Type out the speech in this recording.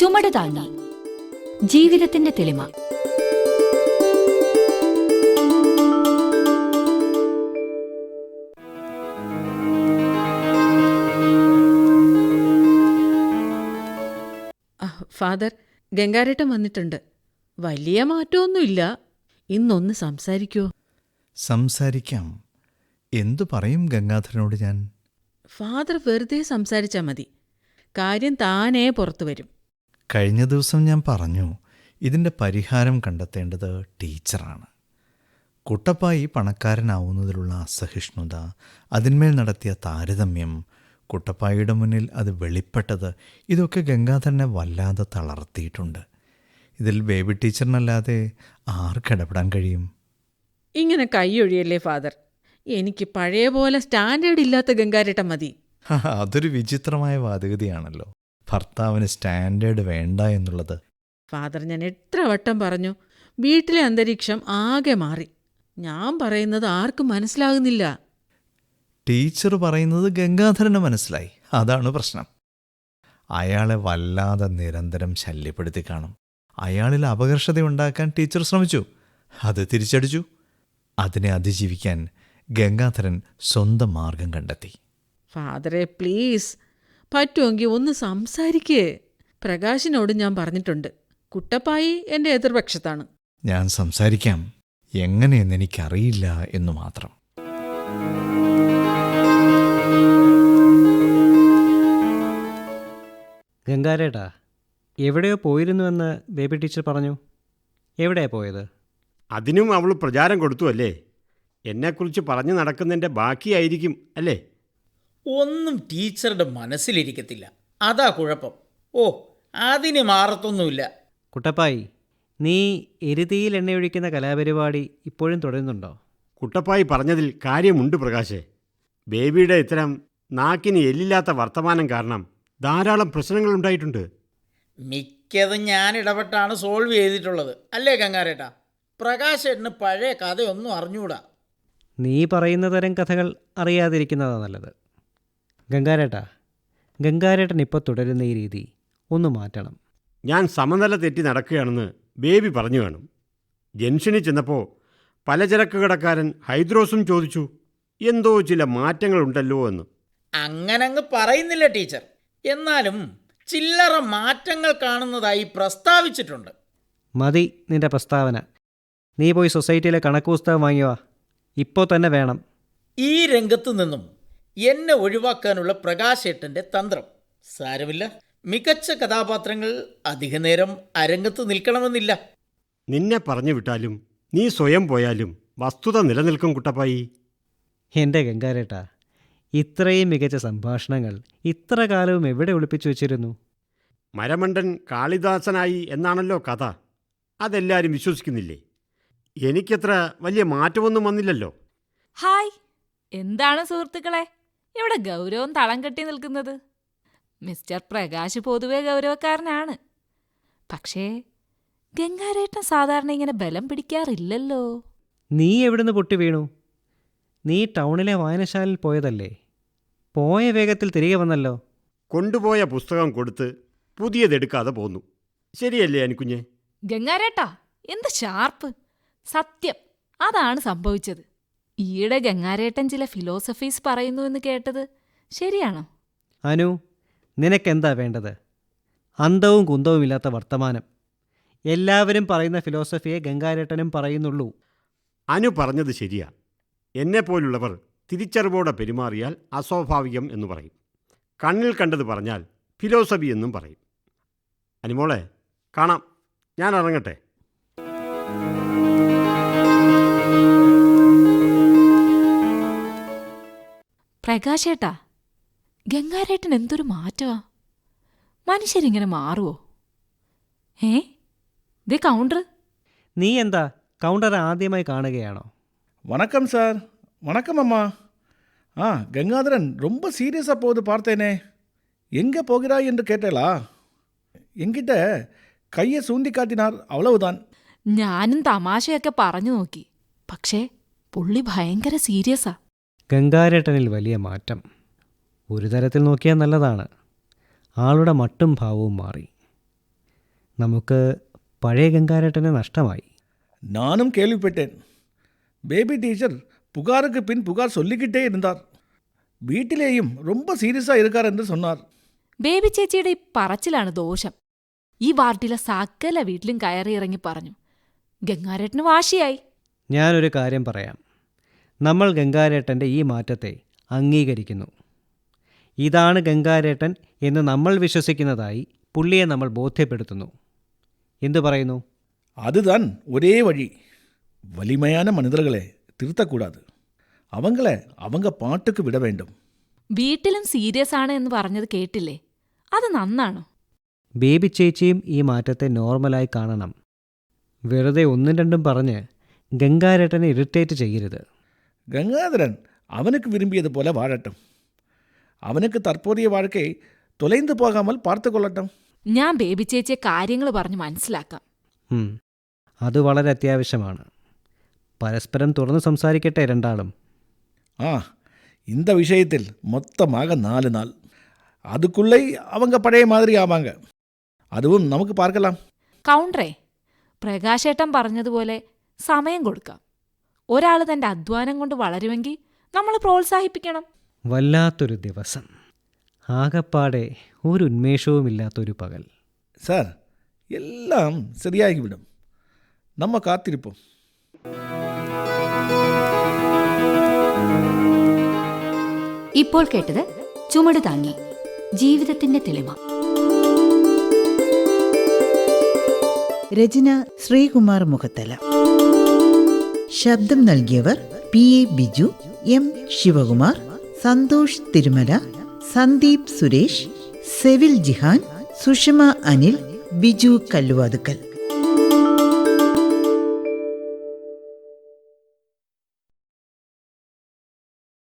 ചുമട് താങ്ങി ജീവിതത്തിന്റെ തെളിമ. ഫാദർ, ഗംഗാരേട്ടൻ വന്നിട്ടുണ്ട്. വലിയ മാറ്റമൊന്നുമില്ല. ഇന്നൊന്ന് സംസാരിക്കുമോ? സംസാരിക്കാം. എന്തു പറയും ഗംഗാധരനോട് ഞാൻ? ഫാദർ വെറുതെ സംസാരിച്ചാൽ മതി. കാര്യം താനേ പുറത്തു വരും. കഴിഞ്ഞ ദിവസം ഞാൻ പറഞ്ഞു, ഇതിൻ്റെ പരിഹാരം കണ്ടെത്തേണ്ടത് ടീച്ചറാണ്. കുട്ടപ്പായി പണക്കാരനാവുന്നതിലുള്ള അസഹിഷ്ണുത, അതിന്മേൽ നടത്തിയ താരതമ്യം, കുട്ടപ്പായിയുടെ മുന്നിൽ അത് വെളിപ്പെട്ടത്, ഇതൊക്കെ ഗംഗാധരനെ വല്ലാതെ തളർത്തിയിട്ടുണ്ട്. ഇതിൽ ബേബി ടീച്ചറിനല്ലാതെ ആർക്കിടപെടാൻ കഴിയും? ഇങ്ങനെ കൈയൊഴിയല്ലേ ഫാദർ. എനിക്ക് പഴയ പോലെ സ്റ്റാൻഡേർഡ് ഇല്ലാത്ത ഗംഗാരേട്ടൻ മതി. അതൊരു വിചിത്രമായ വാദഗതിയാണല്ലോ, ഭർത്താവിന് സ്റ്റാൻഡേർഡ് വേണ്ട എന്നുള്ളത്. ഫാദർ, ഞാൻ എത്ര വട്ടം പറഞ്ഞു, വീട്ടിലെ അന്തരീക്ഷം ആകെ മാറി. ഞാൻ പറയുന്നത് ആർക്കും മനസ്സിലാകുന്നില്ല. ടീച്ചർ പറയുന്നത് ഗംഗാധരന് മനസ്സിലായി, അതാണ് പ്രശ്നം. അയാളെ വല്ലാതെ നിരന്തരം ശല്യപ്പെടുത്തി കാണും. അയാളിൽ അപകർഷതയുണ്ടാക്കാൻ ടീച്ചർ ശ്രമിച്ചു, അത് തിരിച്ചടിച്ചു. അതിനെ അതിജീവിക്കാൻ ഗംഗാധരൻ സ്വന്തം മാർഗം കണ്ടെത്തി. ഫാദറെ, പ്ലീസ്, പറ്റുമെങ്കിൽ ഒന്ന് സംസാരിക്കേ. പ്രകാശിനോട് ഞാൻ പറഞ്ഞിട്ടുണ്ട്. കുട്ടപ്പായി എൻ്റെ എതിർപക്ഷത്താണ്. ഞാൻ സംസാരിക്കാം, എങ്ങനെയെന്ന് എനിക്കറിയില്ല എന്നു മാത്രം. ഗംഗാരേട്ടാ, എവിടെയോ പോയിരുന്നുവെന്ന് ബേബി ടീച്ചർ പറഞ്ഞു. എവിടെയാ പോയത്? അതിനും അവൾ പ്രചാരം കൊടുത്തു അല്ലേ? എന്നെക്കുറിച്ച് പറഞ്ഞു നടക്കുന്നതിൻ്റെ ബാക്കിയായിരിക്കും അല്ലേ? ഒന്നും ടീച്ചറുടെ മനസ്സിലിരിക്കത്തില്ല, അതാ കുഴപ്പം. ഓ, അതിന് മാറത്തൊന്നുമില്ല. കുട്ടപ്പായി, നീ എരുതിയിൽ എണ്ണയൊഴിക്കുന്ന കലാപരിപാടി ഇപ്പോഴും തുടരുന്നുണ്ടോ? കുട്ടപ്പായി പറഞ്ഞതിൽ കാര്യമുണ്ട് പ്രകാശേ. ബേബിയുടെ ഇത്തരം നാക്കിന് എല്ലില്ലാത്ത വർത്തമാനം കാരണം ധാരാളം പ്രശ്നങ്ങളുണ്ടായിട്ടുണ്ട്. മിക്കതും ഞാൻ ഇടപെട്ടാണ് സോൾവ് ചെയ്തിട്ടുള്ളത്, അല്ലേ ഗംഗാരേട്ടാ? പ്രകാശേട്ടന് പഴയ കഥയൊന്നും അറിഞ്ഞൂടാ. നീ പറയുന്ന തരം കഥകൾ അറിയാതിരിക്കുന്നതാണ് നല്ലത്. ഗംഗാരേട്ടൻ ഇപ്പോൾ തുടരുന്ന ഈ രീതി ഒന്ന് മാറ്റണം. ഞാൻ സമനില തെറ്റി നടക്കുകയാണെന്ന് ബേബി പറഞ്ഞു കാണും. ജംഗ്ഷനിൽ ചെന്നപ്പോൾ പലചരക്ക് കടക്കാരൻ ഹൈദ്രോസും ചോദിച്ചു, എന്തോ ചില മാറ്റങ്ങളുണ്ടല്ലോ എന്ന്. അങ്ങനങ്ങ് പറയുന്നില്ല ടീച്ചർ, എന്നാലും ചില്ലറ മാറ്റങ്ങൾ കാണുന്നതായി പ്രസ്താവിച്ചിട്ടുണ്ട്. മതി നിന്റെ പ്രസ്താവന. നീ പോയി സൊസൈറ്റിയിലെ കണക്ക് പുസ്തകം വാങ്ങിയോ? ഇപ്പോൾ തന്നെ വേണം. ഈ രംഗത്തു നിന്നും എന്നെ ഒഴിവാക്കാനുള്ള പ്രകാശേട്ടൻ്റെ തന്ത്രം. സാരമില്ല, മികച്ച കഥാപാത്രങ്ങൾ അധികനേരം അരങ്ങത്ത് നിൽക്കണമെന്നില്ല. നിന്നെ പറഞ്ഞു വിട്ടാലും നീ സ്വയം പോയാലും വസ്തുത നിലനിൽക്കും കുട്ടപ്പായി. എൻ്റെ ഗംഗാരേട്ടാ, ഇത്രയും മികച്ച സംഭാഷണങ്ങൾ ഇത്ര കാലവും എവിടെ ഒളിപ്പിച്ചു വച്ചിരുന്നു? മരമണ്ടൻ കാളിദാസനായി എന്നാണല്ലോ കഥ. അതെല്ലാവരും വിശ്വസിക്കുന്നില്ലേ? എനിക്കത്ര വലിയ മാറ്റമൊന്നും വന്നില്ലല്ലോ. ഹായ്, എന്താണ് സുഹൃത്തുക്കളെ ഇവിടെ ഗൗരവം തളം കെട്ടി നിൽക്കുന്നത്? മിസ്റ്റർ പ്രകാശ് പൊതുവെ ഗൗരവക്കാരനാണ്. പക്ഷേ ഗംഗാരേട്ടൻ സാധാരണ ഇങ്ങനെ ബലം പിടിക്കാറില്ലല്ലോ. നീ എവിടുന്ന് പൊട്ടി വീണു? നീ ടൗണിലെ വായനശാലയിൽ പോയതല്ലേ? പോയ വേഗത്തിൽ തിരികെ വന്നല്ലോ. കൊണ്ടുപോയ പുസ്തകം കൊടുത്ത് പുതിയതെടുക്കാതെ പോന്നു. ശരിയല്ലേ അനുകുഞ്ഞെ? ഗംഗാരേട്ടാ, എന്ത് ഷാർപ്പ്! സത്യം, അതാണ് സംഭവിച്ചത്. ഈയിടെ ഗംഗാരേട്ടൻ ചില ഫിലോസഫീസ് പറയുന്നു എന്ന് കേട്ടത് ശരിയാണോ? അനു, നിനക്കെന്താ വേണ്ടത്? അന്തവും കുന്തവും ഇല്ലാത്ത വർത്തമാനം. എല്ലാവരും പറയുന്ന ഫിലോസഫിയെ ഗംഗാരേട്ടനും പറയുന്നുള്ളൂ. അനു പറഞ്ഞത് ശരിയാ. എന്നെപ്പോലുള്ളവർ തിരിച്ചറിവോടെ പെരുമാറിയാൽ അസ്വാഭാവികം എന്ന് പറയും. കണ്ണിൽ കണ്ടത് പറഞ്ഞാൽ ഫിലോസഫി എന്നും പറയും. അനുമോളെ, കാണാം. ഞാൻ ഇറങ്ങട്ടെ. പ്രകാശേട്ടാ, ഗംഗാരേട്ടൻ എന്തൊരു മാറ്റമാ! മനുഷ്യരിങ്ങനെ മാറുമോ? ദേ കൗണ്ടർ. നീ എന്താ കൗണ്ടർ ആദ്യമായി കാണുകയാണോ? வணக்கம் சார். வணக்கம் அம்மா. கங்காதரன் ரொம்ப சீரியஸாக போகுது பார்த்தேனே. எங்கே போகிறாய் என்று கேட்டேளா? என்கிட்ட கையை சூண்டி காட்டினார், அவ்வளவுதான். ഞാനും തമാശയൊക്കെ പറഞ്ഞു നോക്കി, പക്ഷേ പുള്ളി ഭയങ്കര സീരിയസാ. ഗംഗാരേട്ടനിൽ വലിയ മാറ്റം. ഒരു തരത്തിൽ നോക്കിയാൽ നല്ലതാണ്. ആളുടെ മട്ടും ഭാവവും മാറി. നമുക്ക് പഴയ ഗംഗാരേട്ടനെ നഷ്ടമായി. நானும் கேள்விப்பட்டேன். பேபி டீச்சர் புகாருக்கு பின் புகார் சொல்லிக்கிட்டே இருந்தார். வீட்டிலேயும் ரொம்ப சீரியஸாக இருக்கார் என்று சொன்னார். ബേബി ചേച്ചിയുടെ ഈ പറച്ചിലാണ് ദോഷം. ഈ വാർഡിലെ സകല വീട്ടിലും കയറി ഇറങ്ങി പറഞ്ഞു. ഗംഗാരേട്ടന് വാശിയായി. ഞാനൊരു കാര്യം പറയാം. നമ്മൾ ഗംഗാരേട്ടൻ്റെ ഈ മാറ്റത്തെ അംഗീകരിക്കുന്നു. ഇതാണ് ഗംഗാരേട്ടൻ എന്ന് നമ്മൾ വിശ്വസിക്കുന്നതായി പുള്ളിയെ നമ്മൾ ബോധ്യപ്പെടുത്തുന്നു. എന്തു പറയുന്നു? அதுதான் ஒரே வழி. வலிமையான மனிதர்களை திருத்தக்கூடாது. அவங்கள அவங்க பாட்டுக்கு விட வேண்டும். വീട്ടിലും സീരിയസ് ആണ് എന്ന് പറഞ്ഞത് കേട്ടില്ലേ? അത് നന്നാണോ? ബേബി ചേച്ചിയും ഈ മാറ്റത്തെ നോർമലായി കാണണം. വെറുതെ ഒന്നും രണ്ടും പറഞ്ഞ് ഗംഗാരേട്ടനെ ഇറിറ്റേറ്റ് ചെയ്യരുത്. கங்காதரன் அவனுக்கு விரும்பியது போல வாழட்டும். அவனுக்கு தற்போதைய வாழ்க்கை தொலைந்து போகாமல் பார்த்து கொள்ளட்டும். ഞാൻ ബേബി ചേച്ചിയെ കാര്യങ്ങൾ പറഞ്ഞ് മനസ്സിലാക്കാം. അത് വളരെ അത്യാവശ്യമാണ്. പരസ്പരം തുറന്ന് സംസാരിക്കട്ടെ രണ്ടാളും. இந்த விஷயத்தில் மொத்தமாக 4 நாள். அதுக்குள்ளே அவங்க பழைய மாதிரி ஆவாங்க. அதுவும் നമുക്ക് பார்க்கலாம். കൗണ്ടറേ, പ്രകാശേട്ടൻ പറഞ്ഞതുപോലെ സമയം കൊടുക്കാം. ഒരാൾ തന്റെ അധ്വാനം കൊണ്ട് വളരുമെങ്കിൽ നമ്മൾ പ്രോത്സാഹിപ്പിക്കണം. വല്ലാത്തൊരു ദിവസം. ആകപ്പാടെ ഒരു ഉന്മേഷവുമില്ലാത്തൊരു പകൽ. சார், எல்லாம் சரியாகிவிடும். நம்ம காத்திருப்போம். ഇപ്പോൾ കേട്ടത് ചുമട് താങ്ങി ജീവിതത്തിന്റെ തെളിമ. രചന ശ്രീകുമാർ മുഖത്തല. ശബ്ദം നൽകിയവർ PA ബിജു, M ശിവകുമാർ, സന്തോഷ് തിരുമല, സന്ദീപ് സുരേഷ്, സെവിൽ ജിഹാൻ, സുഷമ അനിൽ, ബിജു കല്ലുവാതുക്കൽ.